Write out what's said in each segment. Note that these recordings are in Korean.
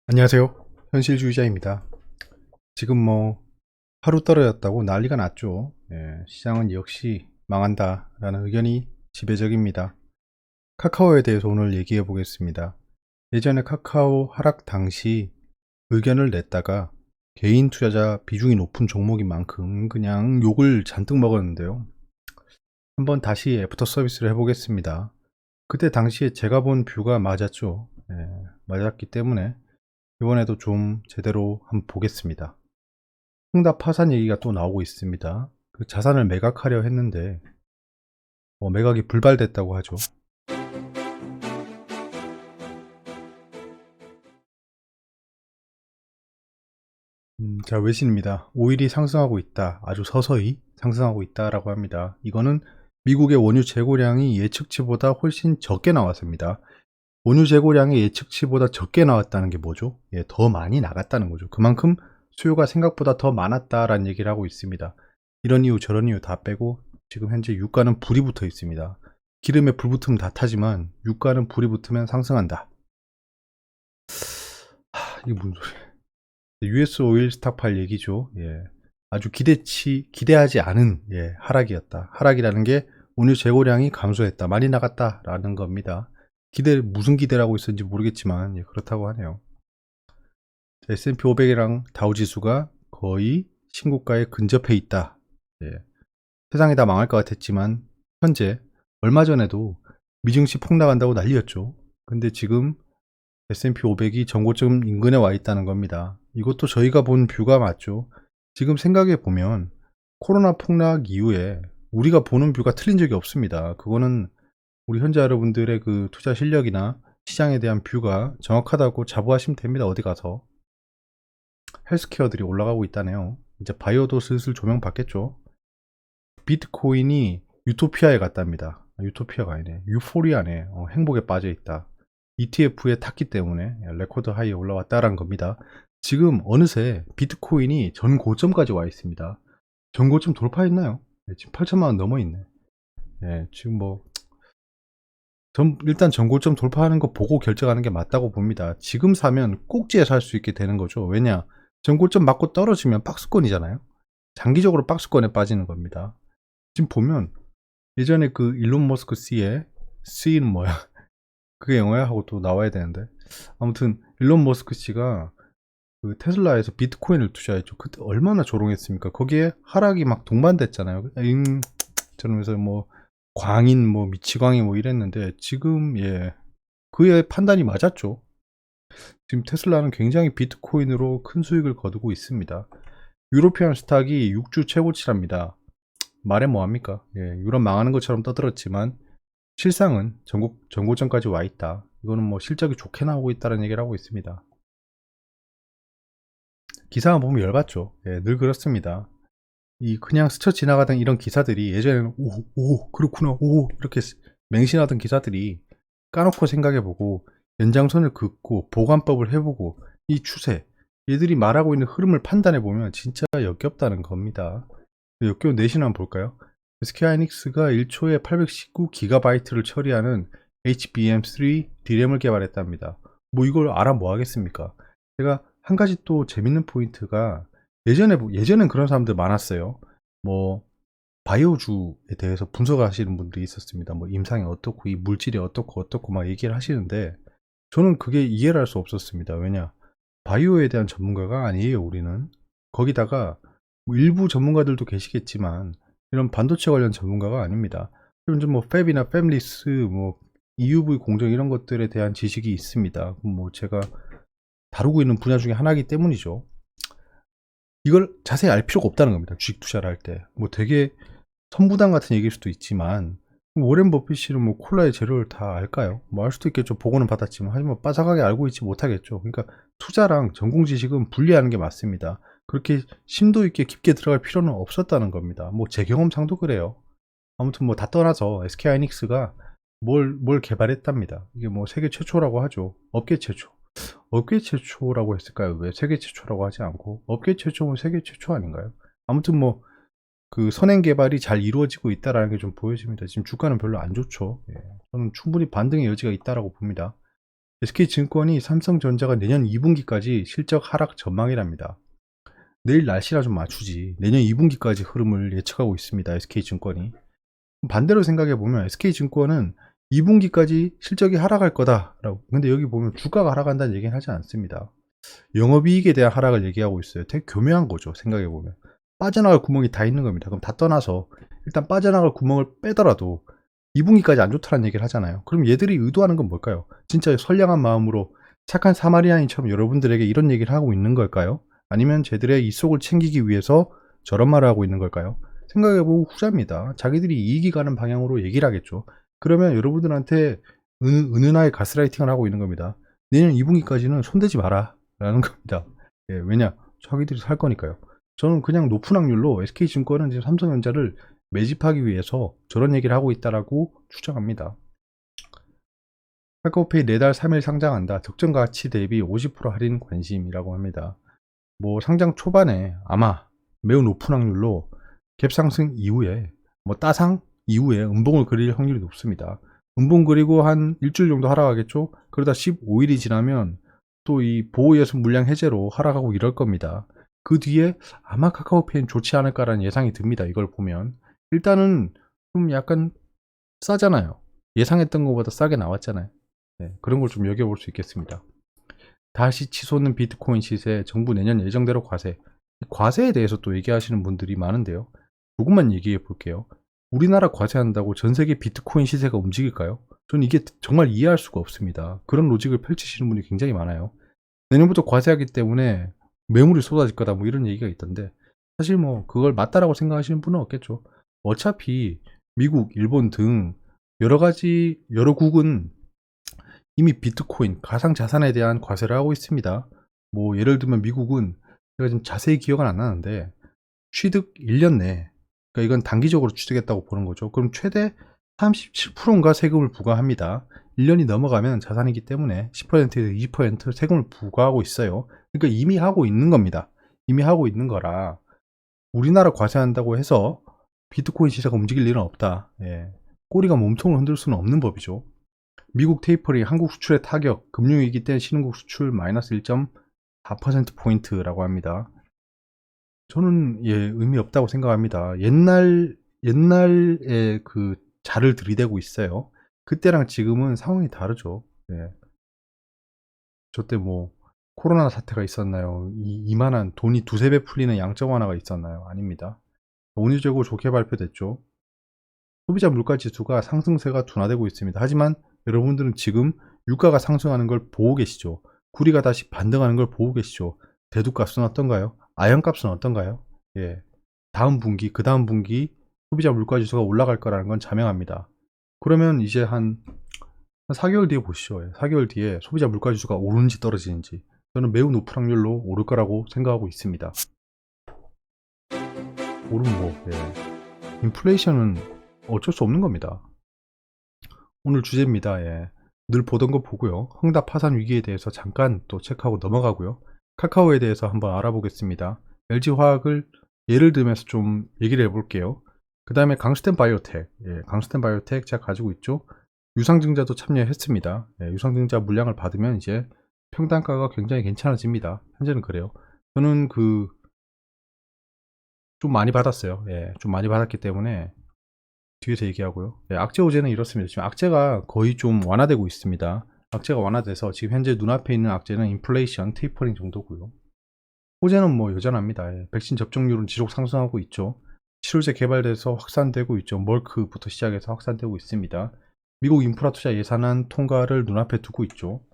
안녕하세요. 현실주의자입니다. 지금 하루 떨어졌다고 난리가 났죠. 시장은 역시 망한다라는 의견이 지배적입니다. 카카오에 대해서 오늘 얘기해 보겠습니다. 예전에 카카오 하락 당시 의견을 냈다가 개인 투자자 비중이 높은 종목인 만큼 그냥 욕을 잔뜩 먹었는데요. 한번 다시 애프터 서비스를 해보겠습니다. 그때 당시에 제가 본 뷰가 맞았죠. 맞았기 때문에 이번에도 좀 제대로 한번 보겠습니다. 흥다 파산 얘기가 또 나오고 있습니다. 그 자산을 매각하려 했는데 매각이 불발됐다고 하죠. 자, 외신입니다. 오일이 상승하고 있다. 아주 서서히 상승하고 있다라고 합니다. 이거는 미국의 원유 재고량이 예측치보다 훨씬 적게 나왔습니다. 원유 재고량이 예측치보다 적게 나왔다는 게 뭐죠? 더 많이 나갔다는 거죠. 그만큼 수요가 생각보다 더 많았다라는 얘기를 하고 있습니다. 이런 이유 저런 이유 다 빼고 지금 현재 유가는 불이 붙어 있습니다. 기름에 불 붙으면 다 타지만 유가는 불이 붙으면 상승한다. 이게 무슨 소리야? US 오일 스탁팔 얘기죠. 아주 기대하지 않은 하락이었다. 하락이라는 게 원유 재고량이 감소했다. 많이 나갔다라는 겁니다. 무슨 기대를 하고 있었는지 모르겠지만 그렇다고 하네요. S&P 500이랑 다우지수가 거의 신고가에 근접해 있다. 세상이 다 망할 것 같았지만 현재 얼마 전에도 미증시 폭락한다고 난리였죠. 근데 지금 S&P 500이 전고점 인근에 와 있다는 겁니다. 이것도 저희가 본 뷰가 맞죠. 지금 생각해 보면 코로나 폭락 이후에 우리가 보는 뷰가 틀린 적이 없습니다. 그거는 우리 현재 여러분들의 그 투자 실력이나 시장에 대한 뷰가 정확하다고 자부하시면 됩니다. 어디 가서. 헬스케어들이 올라가고 있다네요. 이제 바이오도 슬슬 조명받겠죠. 비트코인이 유토피아에 갔답니다. 유토피아가 아니네. 유포리아네. 행복에 빠져 있다. ETF에 탔기 때문에 레코드 하이에 올라왔다라는 겁니다. 지금 어느새 비트코인이 전 고점까지 와 있습니다. 전 고점 돌파했나요? 지금 8천만 원 넘어 있네. 지금 일단 전 고점 돌파하는 거 보고 결정하는 게 맞다고 봅니다. 지금 사면 꼭지에 살 수 있게 되는 거죠. 왜냐? 전 고점 맞고 떨어지면 박스권이잖아요. 장기적으로 박스권에 빠지는 겁니다. 지금 보면 예전에 그 일론 머스크 C는 뭐야? 그게 영어야? 하고 또 나와야 되는데. 아무튼 일론 머스크 씨가 그 테슬라에서 비트코인을 투자했죠. 그때 얼마나 조롱했습니까? 거기에 하락이 막 동반됐잖아요. 저러면서 광인 미치광이 이랬는데 지금 그의 판단이 맞았죠. 지금 테슬라는 굉장히 비트코인으로 큰 수익을 거두고 있습니다. 유로피안 스탁이 6주 최고치랍니다. 말해 뭐합니까? 유럽 망하는 것처럼 떠들었지만 실상은 전고점까지 와 있다. 이거는 실적이 좋게 나오고 있다는 얘기를 하고 있습니다. 기사만 보면 열받죠. 늘 그렇습니다. 이 그냥 스쳐 지나가던 이런 기사들이 예전에는 오 그렇구나 오 이렇게 맹신하던 기사들이 까놓고 생각해보고 연장선을 긋고 보관법을 해보고 이 추세 얘들이 말하고 있는 흐름을 판단해보면 진짜 역겹다는 겁니다. 역겨운 내신 한번 볼까요? SK하이닉스가 1초에 819GB를 처리하는 HBM3 D램을 개발했답니다. 이걸 알아 뭐 하겠습니까? 제가 한 가지 또 재밌는 포인트가 예전엔 그런 사람들 많았어요. 바이오주에 대해서 분석하시는 분들이 있었습니다. 임상이 어떻고 이 물질이 어떻고 막 얘기를 하시는데 저는 그게 이해를 할 수 없었습니다. 왜냐? 바이오에 대한 전문가가 아니에요, 우리는. 거기다가 일부 전문가들도 계시겠지만 이런 반도체 관련 전문가가 아닙니다. 좀 팹이나 팹리스, EUV 공정 이런 것들에 대한 지식이 있습니다. 제가 다루고 있는 분야 중에 하나이기 때문이죠. 이걸 자세히 알 필요가 없다는 겁니다. 주식 투자를 할 때. 되게 선부당 같은 얘기일 수도 있지만 워렌 버핏이는 콜라의 재료를 다 알까요? 알 수도 있겠죠. 보고는 받았지만 하지만 빠삭하게 알고 있지 못하겠죠. 그러니까 투자랑 전공 지식은 분리하는 게 맞습니다. 그렇게 심도 있게 깊게 들어갈 필요는 없었다는 겁니다. 제 경험상도 그래요. 아무튼 다 떠나서 SK하이닉스가 뭘 개발했답니다. 이게 세계 최초라고 하죠. 업계 최초. 업계 최초라고 했을까요? 왜 세계 최초라고 하지 않고 업계 최초면 세계 최초 아닌가요? 아무튼 그 선행 개발이 잘 이루어지고 있다라는 게 좀 보여집니다. 지금 주가는 별로 안 좋죠. 저는 충분히 반등의 여지가 있다라고 봅니다. SK증권이 삼성전자가 내년 2분기까지 실적 하락 전망이랍니다. 내일 날씨랑 좀 맞추지. 내년 2분기까지 흐름을 예측하고 있습니다. SK증권이. 반대로 생각해보면 SK증권은 2분기까지 실적이 하락할 거다라고. 근데 여기 보면 주가가 하락한다는 얘기는 하지 않습니다. 영업이익에 대한 하락을 얘기하고 있어요. 되게 교묘한 거죠. 생각해보면. 빠져나갈 구멍이 다 있는 겁니다. 그럼 다 떠나서 일단 빠져나갈 구멍을 빼더라도 2분기까지 안 좋다는 얘기를 하잖아요. 그럼 얘들이 의도하는 건 뭘까요? 진짜 선량한 마음으로 착한 사마리아인처럼 여러분들에게 이런 얘기를 하고 있는 걸까요? 아니면 쟤들의 이속을 챙기기 위해서 저런 말을 하고 있는 걸까요? 생각해보면 후자입니다. 자기들이 이익이 가는 방향으로 얘기를 하겠죠. 그러면 여러분들한테 은은하게 가스라이팅을 하고 있는 겁니다. 내년 2분기까지는 손대지 마라 라는 겁니다. 예, 왜냐? 자기들이 살 거니까요. 저는 그냥 높은 확률로 SK증권은 지금 삼성전자를 매집하기 위해서 저런 얘기를 하고 있다라고 추정합니다. 카카오페이 4달 3일 상장한다. 적정 가치 대비 50% 할인 관심이라고 합니다. 뭐 상장 초반에 아마 매우 높은 확률로 갭 상승 이후에 뭐 따상 이후에 음봉을 그릴 확률이 높습니다. 음봉 그리고 한 일주일 정도 하락하겠죠. 그러다 15일이 지나면 또 이 보호예수 물량 해제로 하락하고 이럴 겁니다. 그 뒤에 아마 카카오페이는 좋지 않을까라는 예상이 듭니다. 이걸 보면 일단은 좀 약간 싸잖아요. 예상했던 것보다 싸게 나왔잖아요. 네, 그런 걸 좀 여겨볼 수 있겠습니다. 다시 치솟는 비트코인 시세, 정부 내년 예정대로 과세. 과세에 대해서 또 얘기하시는 분들이 많은데요. 조금만 얘기해 볼게요. 우리나라 과세한다고 전 세계 비트코인 시세가 움직일까요? 저는 이게 정말 이해할 수가 없습니다. 그런 로직을 펼치시는 분이 굉장히 많아요. 내년부터 과세하기 때문에 매물이 쏟아질 거다 뭐 이런 얘기가 있던데 사실 뭐 그걸 맞다라고 생각하시는 분은 없겠죠. 어차피 미국, 일본 등 여러 국은 이미 비트코인, 가상자산에 대한 과세를 하고 있습니다. 뭐 예를 들면 미국은 제가 지금 자세히 기억은 안 나는데 취득 1년 내에, 그러니까 이건 단기적으로 취득했다고 보는 거죠. 그럼 최대 37%인가 세금을 부과합니다. 1년이 넘어가면 자산이기 때문에 10%에서 20% 세금을 부과하고 있어요. 그러니까 이미 하고 있는 겁니다. 이미 하고 있는 거라 우리나라 과세한다고 해서 비트코인 시세가 움직일 일은 없다. 예. 꼬리가 몸통을 흔들 수는 없는 법이죠. 미국 테이퍼링 한국 수출의 타격, 금융위기 때 신흥국 수출 마이너스 1.4%포인트라고 합니다. 저는 의미 없다고 생각합니다. 옛날에 그 자를 들이대고 있어요. 그때랑 지금은 상황이 다르죠. 예. 저때 뭐 코로나 사태가 있었나요? 이만한 돈이 두세 배 풀리는 양적 완화가 있었나요? 아닙니다. 운이 재고 좋게 발표됐죠. 소비자 물가 지수가 상승세가 둔화되고 있습니다. 하지만 여러분들은 지금 유가가 상승하는 걸 보고 계시죠. 구리가 다시 반등하는 걸 보고 계시죠. 대두값은 어떤가요? 아연값은 어떤가요? 예. 다음 분기, 그 다음 분기 소비자 물가 지수가 올라갈 거라는 건 자명합니다. 그러면 이제 한 4개월 뒤에 보시죠. 4개월 뒤에 소비자 물가 지수가 오르는지 떨어지는지 저는 매우 높은 확률로 오를 거라고 생각하고 있습니다. 오르면 뭐, 인플레이션은 어쩔 수 없는 겁니다. 오늘 주제입니다. 예. 늘 보던 거 보고요. 헝다 파산 위기에 대해서 잠깐 또 체크하고 넘어가고요. 카카오에 대해서 한번 알아보겠습니다. LG화학을 예를 들면서 좀 얘기를 해볼게요. 그 다음에 강스텐 바이오텍. 강스텐 바이오텍 제가 가지고 있죠. 유상증자도 참여했습니다. 유상증자 물량을 받으면 이제 평단가가 굉장히 괜찮아집니다. 현재는 그래요. 저는 좀 많이 받았어요. 좀 많이 받았기 때문에 뒤에서 얘기하고요. 악재 호재는 이렇습니다. 지금 악재가 거의 좀 완화되고 있습니다. 악재가 완화돼서 지금 현재 눈앞에 있는 악재는 인플레이션, 테이퍼링 정도고요. 호재는 뭐 여전합니다. 백신 접종률은 지속 상승하고 있죠. 치료제 개발돼서 확산되고 있죠. 멀크부터 시작해서 확산되고 있습니다. 미국 인프라 투자 예산안 통과를 눈앞에 두고 있죠.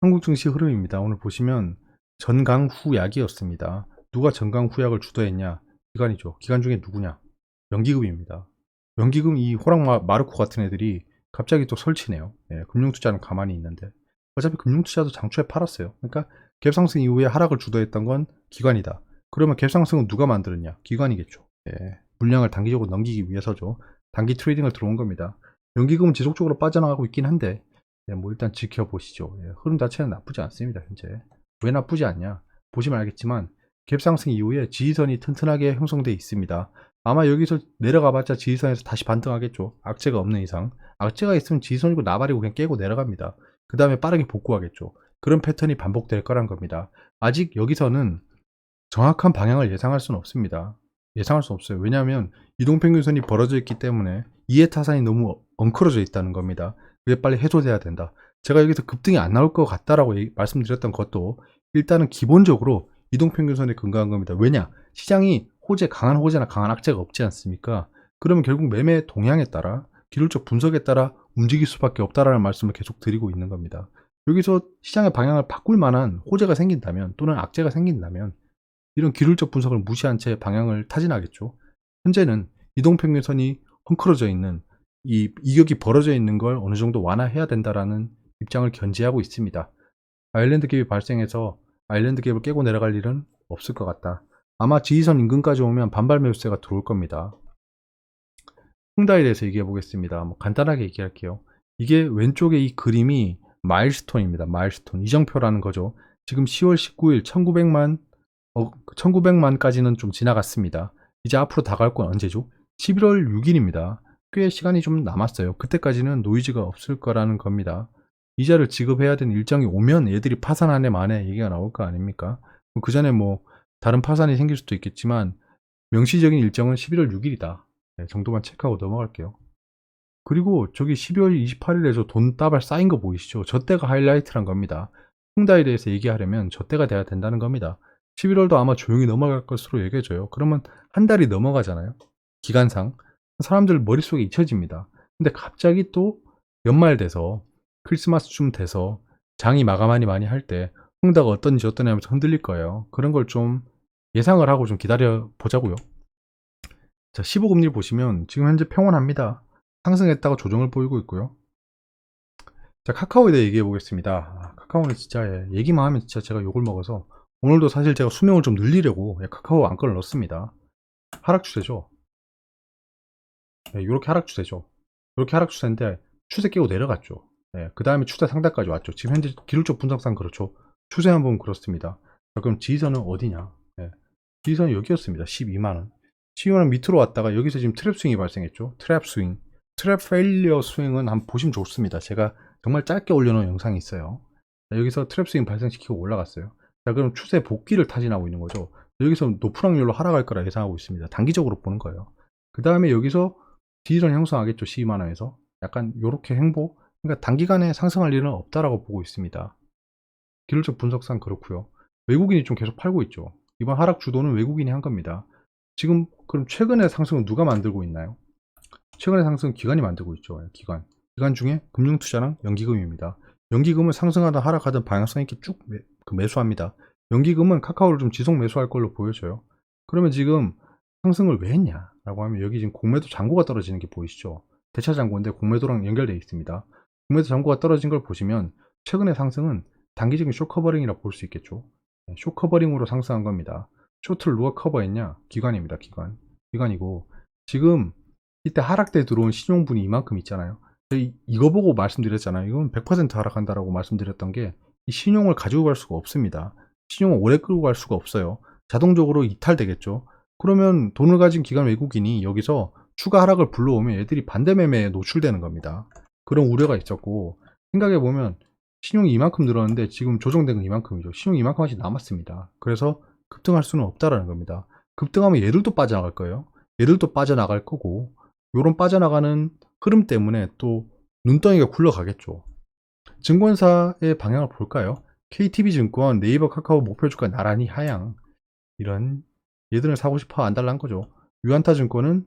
한국 증시 흐름입니다. 오늘 보시면 전강후약이었습니다. 누가 전강후약을 주도했냐? 기관이죠. 기관 중에 누구냐? 연기금입니다. 연기금 이 호랑 마르코 같은 애들이 갑자기 또 설치네요. 금융투자는 가만히 있는데 어차피 금융투자도 장초에 팔았어요. 그러니까 갭상승 이후에 하락을 주도했던 건 기관이다. 그러면 갭상승은 누가 만들었냐? 기관이겠죠. 물량을 단기적으로 넘기기 위해서죠. 단기 트레이딩을 들어온 겁니다. 연기금은 지속적으로 빠져나가고 있긴 한데 뭐 일단 지켜보시죠. 흐름 자체는 나쁘지 않습니다. 현재 왜 나쁘지 않냐? 보시면 알겠지만 갭상승 이후에 지지선이 튼튼하게 형성되어 있습니다. 아마 여기서 내려가봤자 지지선에서 다시 반등하겠죠. 악재가 없는 이상. 악재가 있으면 지지선이고 나발이고 그냥 깨고 내려갑니다. 그 다음에 빠르게 복구하겠죠. 그런 패턴이 반복될 거란 겁니다. 아직 여기서는 정확한 방향을 예상할 수는 없습니다. 예상할 수 없어요. 왜냐하면 이동평균선이 벌어져 있기 때문에 이해타산이 너무 엉클어져 있다는 겁니다. 그게 빨리 해소돼야 된다. 제가 여기서 급등이 안 나올 것 같다라고 말씀드렸던 것도 일단은 기본적으로 이동평균선에 근거한 겁니다. 왜냐? 시장이 강한 호재나 강한 악재가 없지 않습니까? 그러면 결국 매매 동향에 따라 기술적 분석에 따라 움직일 수밖에 없다라는 말씀을 계속 드리고 있는 겁니다. 여기서 시장의 방향을 바꿀 만한 호재가 생긴다면 또는 악재가 생긴다면 이런 기술적 분석을 무시한 채 방향을 타진하겠죠. 현재는 이동평균선이 헝클어져 있는 이 이격이 벌어져 있는 걸 어느 정도 완화해야 된다라는 입장을 견지하고 있습니다. 아일랜드 갭이 발생해서 아일랜드 갭을 깨고 내려갈 일은 없을 것 같다. 아마 지지선 인근까지 오면 반발 매수세가 들어올 겁니다. 헝다에 대해서 얘기해 보겠습니다. 간단하게 얘기할게요. 이게 왼쪽에 이 그림이 마일스톤입니다. 마일스톤 이정표라는 거죠. 지금 10월 19일 1900만까지는 좀 지나갔습니다. 이제 앞으로 다가올 건 언제죠? 11월 6일입니다. 꽤 시간이 좀 남았어요. 그때까지는 노이즈가 없을 거라는 겁니다. 이자를 지급해야 되는 일정이 오면 얘들이 파산하네 마네 얘기가 나올 거 아닙니까? 그 전에 다른 파산이 생길 수도 있겠지만 명시적인 일정은 11월 6일이다. 네, 정도만 체크하고 넘어갈게요. 그리고 저기 12월 28일에 돈 따발 쌓인 거 보이시죠? 저 때가 하이라이트란 겁니다. 헝다에 대해서 얘기하려면 저 때가 돼야 된다는 겁니다. 11월도 아마 조용히 넘어갈 것으로 얘기해줘요. 그러면 한 달이 넘어가잖아요. 기간상. 사람들 머릿속에 잊혀집니다. 근데 갑자기 또 연말 돼서 크리스마스쯤 돼서 장이 마감하니 많이 할 때 헝다가 어떤지 하면서 흔들릴 거예요. 그런 걸 좀 예상을 하고 좀 기다려 보자고요. 자, 15금리 보시면 지금 현재 평온합니다. 상승했다가 조정을 보이고 있고요. 자, 카카오에 대해 얘기해 보겠습니다. 카카오는 진짜 얘기만 하면 진짜 제가 욕을 먹어서 오늘도 사실 제가 수명을 좀 늘리려고 카카오 안건을 넣었습니다. 하락 추세죠. 네, 이렇게 하락 추세죠. 이렇게 하락 추세인데 추세 깨고 내려갔죠. 네, 그 다음에 추세 상단까지 왔죠. 지금 현재 기술적 분석상 그렇죠. 추세 한번 그렇습니다. 자, 그럼 지지선은 어디냐? 네, 지지선은 여기였습니다. 12만원. 12만원 밑으로 왔다가 여기서 지금 트랩 스윙이 발생했죠. 트랩 스윙. 트랩 페일리어 스윙은 한번 보시면 좋습니다. 제가 정말 짧게 올려놓은 영상이 있어요. 자, 여기서 트랩 스윙 발생시키고 올라갔어요. 자, 그럼 추세 복귀를 타진하고 있는 거죠. 여기서 높은 확률로 하락할 거라 예상하고 있습니다. 단기적으로 보는 거예요. 그 다음에 여기서 지지선 형성하겠죠. 12만원에서. 약간 요렇게 행보. 그러니까 단기간에 상승할 일은 없다라고 보고 있습니다. 기술적 분석상 그렇고요. 외국인이 좀 계속 팔고 있죠. 이번 하락 주도는 외국인이 한 겁니다. 지금 그럼 최근의 상승은 누가 만들고 있나요? 최근의 상승은 기관이 만들고 있죠. 기관 중에 금융투자랑 연기금입니다. 연기금은 상승하든 하락하든 방향성 있게 쭉 매수합니다. 연기금은 카카오를 좀 지속 매수할 걸로 보여져요. 그러면 지금 상승을 왜 했냐 라고 하면 여기 지금 공매도 잔고가 떨어지는 게 보이시죠? 대차 잔고인데 공매도랑 연결되어 있습니다. 공매도 잔고가 떨어진 걸 보시면 최근의 상승은 단기적인 숏커버링이라 볼 수 있겠죠. 숏커버링으로 상승한 겁니다. 숏을 누가 커버했냐? 기관입니다. 기관이고 지금 이때 하락 때 들어온 신용분이 이만큼 있잖아요. 이거 보고 말씀드렸잖아요. 이건 100% 하락한다라고 말씀드렸던 게 이 신용을 가지고 갈 수가 없습니다. 신용을 오래 끌고 갈 수가 없어요. 자동적으로 이탈되겠죠. 그러면 돈을 가진 기관 외국인이 여기서 추가 하락을 불러오면 애들이 반대 매매에 노출되는 겁니다. 그런 우려가 있었고 생각해보면 신용이 이만큼 늘었는데 지금 조정된 건 이만큼이죠. 신용이 이만큼 아직 남았습니다. 그래서 급등할 수는 없다라는 겁니다. 급등하면 얘들도 빠져나갈 거예요. 얘들도 빠져나갈 거고 요런 빠져나가는 흐름 때문에 또 눈덩이가 굴러가겠죠. 증권사의 방향을 볼까요? KTB증권, 네이버, 카카오 목표주가 나란히 하향. 이런 얘들은 사고 싶어 안달난 거죠. 유한타증권은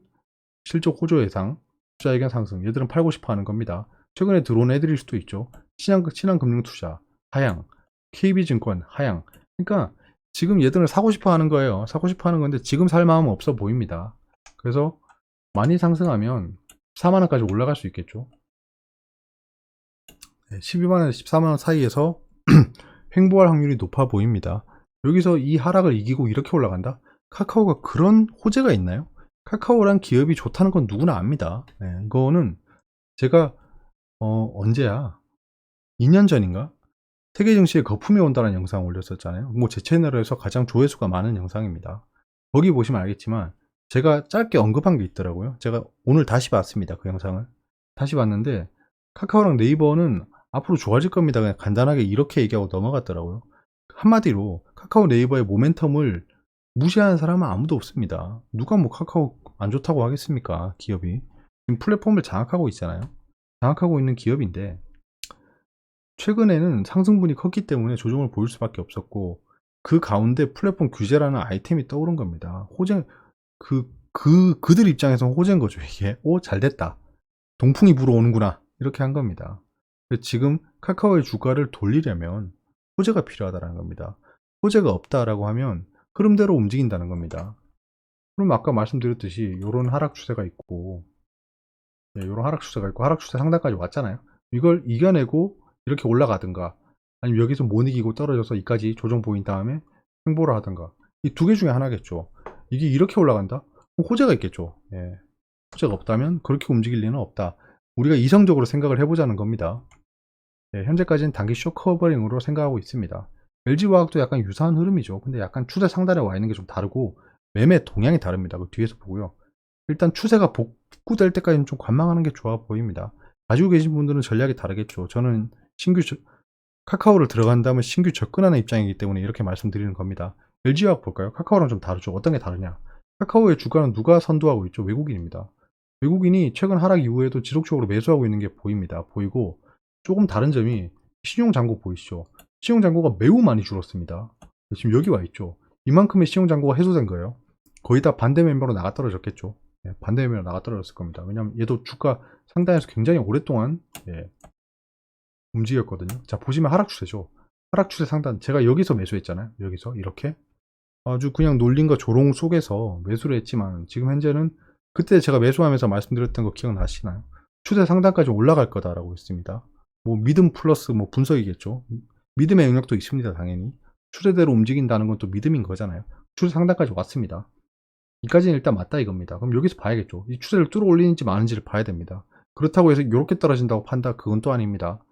실적 호조 예상, 투자 의견 상승. 얘들은 팔고 싶어 하는 겁니다. 최근에 들어온 애들일 수도 있죠. 신한금융투자 하향, KB증권 하향. 그러니까 지금 얘들은 사고 싶어 하는 거예요. 사고 싶어 하는 건데 지금 살 마음은 없어 보입니다. 그래서 많이 상승하면 4만원까지 올라갈 수 있겠죠. 12만원, 14만원 사이에서 횡보할 확률이 높아 보입니다. 여기서 이 하락을 이기고 이렇게 올라간다? 카카오가 그런 호재가 있나요? 카카오란 기업이 좋다는 건 누구나 압니다. 네, 이거는 제가 언제야? 2년 전인가? 세계 증시에 거품이 온다는 영상 올렸었잖아요. 제 채널에서 가장 조회수가 많은 영상입니다. 거기 보시면 알겠지만 제가 짧게 언급한 게 있더라고요. 제가 오늘 다시 봤습니다. 그 영상을. 다시 봤는데 카카오랑 네이버는 앞으로 좋아질 겁니다. 그냥 간단하게 이렇게 얘기하고 넘어갔더라고요. 한마디로 카카오 네이버의 모멘텀을 무시하는 사람은 아무도 없습니다. 누가 뭐 카카오 안 좋다고 하겠습니까? 기업이. 지금 플랫폼을 장악하고 있잖아요. 장악하고 있는 기업인데 최근에는 상승분이 컸기 때문에 조정을 보일 수밖에 없었고 그 가운데 플랫폼 규제라는 아이템이 떠오른 겁니다. 호재 그들 입장에서는 호재인 거죠. 이게 잘 됐다. 동풍이 불어오는구나. 이렇게 한 겁니다. 지금 카카오의 주가를 돌리려면 호재가 필요하다는 겁니다. 호재가 없다라고 하면 흐름대로 움직인다는 겁니다. 그럼 아까 말씀드렸듯이 이런 하락 추세가 있고 이런 하락 추세가 있고 하락 추세 상단까지 왔잖아요. 이걸 이겨내고 이렇게 올라가든가 아니면 여기서 못 이기고 떨어져서 이까지 조정 보인 다음에 횡보를 하든가 이 두 개 중에 하나겠죠. 이게 이렇게 올라간다? 그럼 호재가 있겠죠. 호재가 없다면 그렇게 움직일 리는 없다. 우리가 이성적으로 생각을 해보자는 겁니다. 현재까지는 단기 쇼 커버링으로 생각하고 있습니다. LG화학도 약간 유사한 흐름이죠. 근데 약간 추세 상단에 와 있는 게 좀 다르고 매매 동향이 다릅니다. 그 뒤에서 보고요. 일단 추세가 복구될 때까지는 좀 관망하는 게 좋아 보입니다. 가지고 계신 분들은 전략이 다르겠죠. 저는 카카오를 들어간다면 신규 접근하는 입장이기 때문에 이렇게 말씀드리는 겁니다. LG화학 볼까요? 카카오랑 좀 다르죠. 어떤 게 다르냐? 카카오의 주가는 누가 선도하고 있죠? 외국인입니다. 외국인이 최근 하락 이후에도 지속적으로 매수하고 있는 게 보이고 조금 다른 점이 신용잔고 보이시죠? 신용잔고가 매우 많이 줄었습니다. 지금 여기 와 있죠. 이만큼의 신용잔고가 해소된 거예요. 거의 다 반대 매매로 나가 떨어졌겠죠. 반대 매매로 나가 떨어졌을 겁니다. 왜냐면 얘도 주가 상단에서 굉장히 오랫동안 움직였거든요. 자, 보시면 하락 추세죠. 하락 추세 상단. 제가 여기서 매수했잖아요. 여기서 이렇게 아주 그냥 놀림과 조롱 속에서 매수를 했지만 지금 현재는 그때 제가 매수하면서 말씀드렸던 거 기억나시나요? 추세 상단까지 올라갈 거다라고 했습니다. 뭐 믿음 플러스 뭐 분석이겠죠. 믿음의 영역도 있습니다. 당연히. 추세대로 움직인다는 건 또 믿음인 거잖아요. 추세 상단까지 왔습니다. 이까지는 일단 맞다 이겁니다. 그럼 여기서 봐야겠죠. 이 추세를 뚫어 올리는지 마는지를 봐야 됩니다. 그렇다고 해서 이렇게 떨어진다고 판다? 그건 또 아닙니다.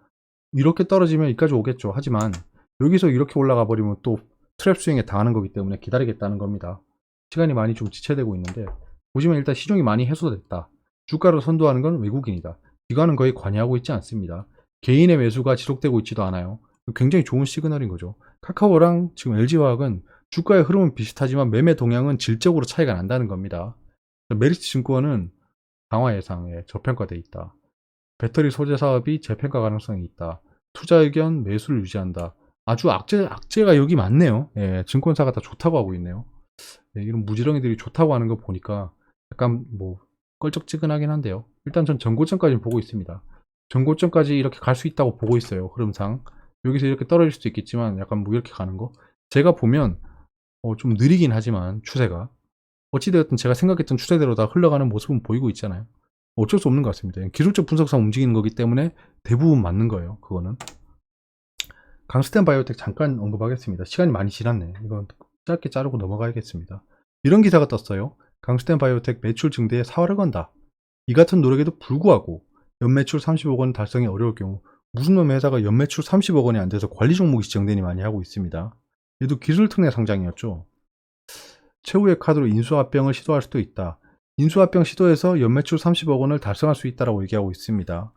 이렇게 떨어지면 여기까지 오겠죠. 하지만 여기서 이렇게 올라가 버리면 또 트랩 스윙에 당하는 거기 때문에 기다리겠다는 겁니다. 시간이 많이 좀 지체되고 있는데 보시면 일단 시종이 많이 해소됐다. 주가를 선도하는 건 외국인이다. 기관은 거의 관여하고 있지 않습니다. 개인의 매수가 지속되고 있지도 않아요. 굉장히 좋은 시그널인 거죠. 카카오랑 지금 LG화학은 주가의 흐름은 비슷하지만 매매 동향은 질적으로 차이가 난다는 겁니다. 메리츠 증권은 강화 예상에 저평가돼 있다. 배터리 소재 사업이 재평가 가능성이 있다. 투자 의견 매수를 유지한다. 아주 악재가 여기 많네요. 증권사가 다 좋다고 하고 있네요. 이런 무지렁이들이 좋다고 하는 거 보니까 약간 뭐 껄쩍지근하긴 한데요. 일단 전 전고점까지 보고 있습니다. 전고점까지 이렇게 갈 수 있다고 보고 있어요. 흐름상. 여기서 이렇게 떨어질 수도 있겠지만 약간 뭐 이렇게 가는 거. 제가 보면 좀 느리긴 하지만 추세가 어찌되었든 제가 생각했던 추세대로 다 흘러가는 모습은 보이고 있잖아요. 어쩔 수 없는 것 같습니다. 기술적 분석상 움직이는 거기 때문에 대부분 맞는 거예요. 그거는. 강스텐 바이오텍 잠깐 언급하겠습니다. 시간이 많이 지났네. 이건 짧게 자르고 넘어가야겠습니다. 이런 기사가 떴어요. 강스텐 바이오텍 매출 증대에 사활을 건다. 이 같은 노력에도 불구하고 연매출 30억 원 달성이 어려울 경우 무슨 놈의 회사가 연매출 30억 원이 안 돼서 관리 종목이 지정되니 많이 하고 있습니다. 얘도 기술 특례 상장이었죠. 최후의 카드로 인수합병을 시도할 수도 있다. 인수합병 시도에서 연매출 30억 원을 달성할 수 있다고 얘기하고 있습니다.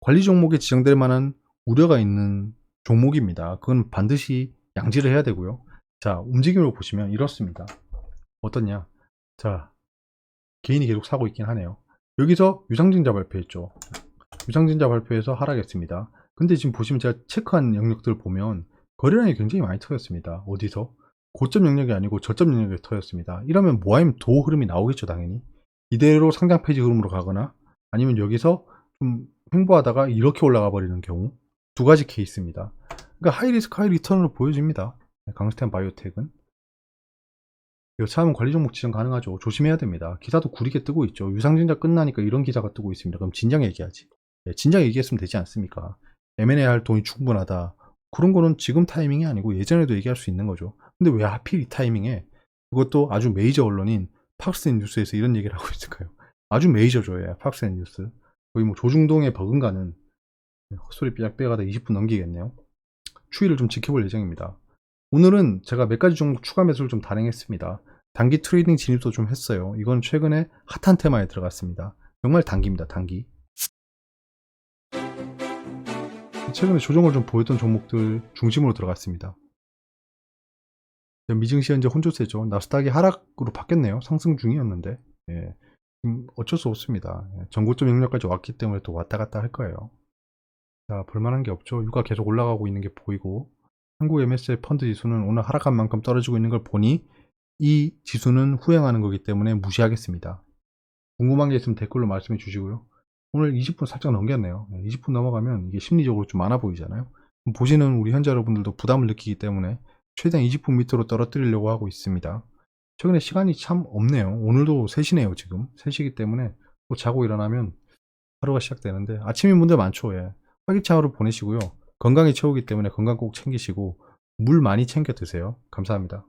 관리 종목에 지정될 만한 우려가 있는 종목입니다. 그건 반드시 양지를 해야 되고요. 자, 움직임을 보시면 이렇습니다. 어떻냐? 자, 개인이 계속 사고 있긴 하네요. 여기서 유상증자 발표했죠. 유상증자 발표에서 하락했습니다. 근데 지금 보시면 제가 체크한 영역들 보면 거래량이 굉장히 많이 터졌습니다. 어디서? 고점 영역이 아니고 저점 영역에 터졌습니다. 이러면 모아임 도 흐름이 나오겠죠, 당연히. 이대로 상장 폐지 흐름으로 가거나 아니면 여기서 좀 횡보하다가 이렇게 올라가 버리는 경우 두 가지 케이스입니다. 그러니까 하이리스크 하이리턴으로 보여집니다. 강스텐 바이오텍은. 이거 차하면 관리 종목 지정 가능하죠. 조심해야 됩니다. 기사도 구리게 뜨고 있죠. 유상증자 끝나니까 이런 기사가 뜨고 있습니다. 그럼 진작 얘기하지. 진작 얘기했으면 되지 않습니까? M&A 할 돈이 충분하다. 그런 거는 지금 타이밍이 아니고 예전에도 얘기할 수 있는 거죠. 근데 왜 하필 이 타이밍에 그것도 아주 메이저 언론인 팍스앤뉴스에서 이런 얘기를 하고 있을까요? 아주 메이저죠. 팍스앤뉴스. 거의 뭐 조중동에 버금가는 헛소리 삐약 빼가다 20분 넘기겠네요. 추이를 좀 지켜볼 예정입니다. 오늘은 제가 몇 가지 종목 추가 매수를 좀 단행했습니다. 단기 트레이딩 진입도 좀 했어요. 이건 최근에 핫한 테마에 들어갔습니다. 정말 단기입니다. 단기. 최근에 조정을 좀 보였던 종목들 중심으로 들어갔습니다. 미증시 현재 혼조세죠. 나스닥이 하락으로 바뀌었네요. 상승 중이었는데 예, 어쩔 수 없습니다. 예, 전고점 영역까지 왔기 때문에 또 왔다 갔다 할 거예요. 자, 볼만한 게 없죠. 유가 계속 올라가고 있는 게 보이고 한국 MSCI 펀드 지수는 오늘 하락한 만큼 떨어지고 있는 걸 보니 이 지수는 후행하는 거기 때문에 무시하겠습니다. 궁금한 게 있으면 댓글로 말씀해 주시고요. 오늘 20분 살짝 넘겼네요. 20분 넘어가면 이게 심리적으로 좀 많아 보이잖아요. 보시는 우리 현자 여러분들도 부담을 느끼기 때문에 최대한 20분 밑으로 떨어뜨리려고 하고 있습니다. 최근에 시간이 참 없네요. 오늘도 3시네요 지금. 3시기 때문에 또 자고 일어나면 하루가 시작되는데 아침인 분들 많죠. 예. 활기찬 하루 보내시고요. 건강히 채우기 때문에 건강 꼭 챙기시고 물 많이 챙겨 드세요. 감사합니다.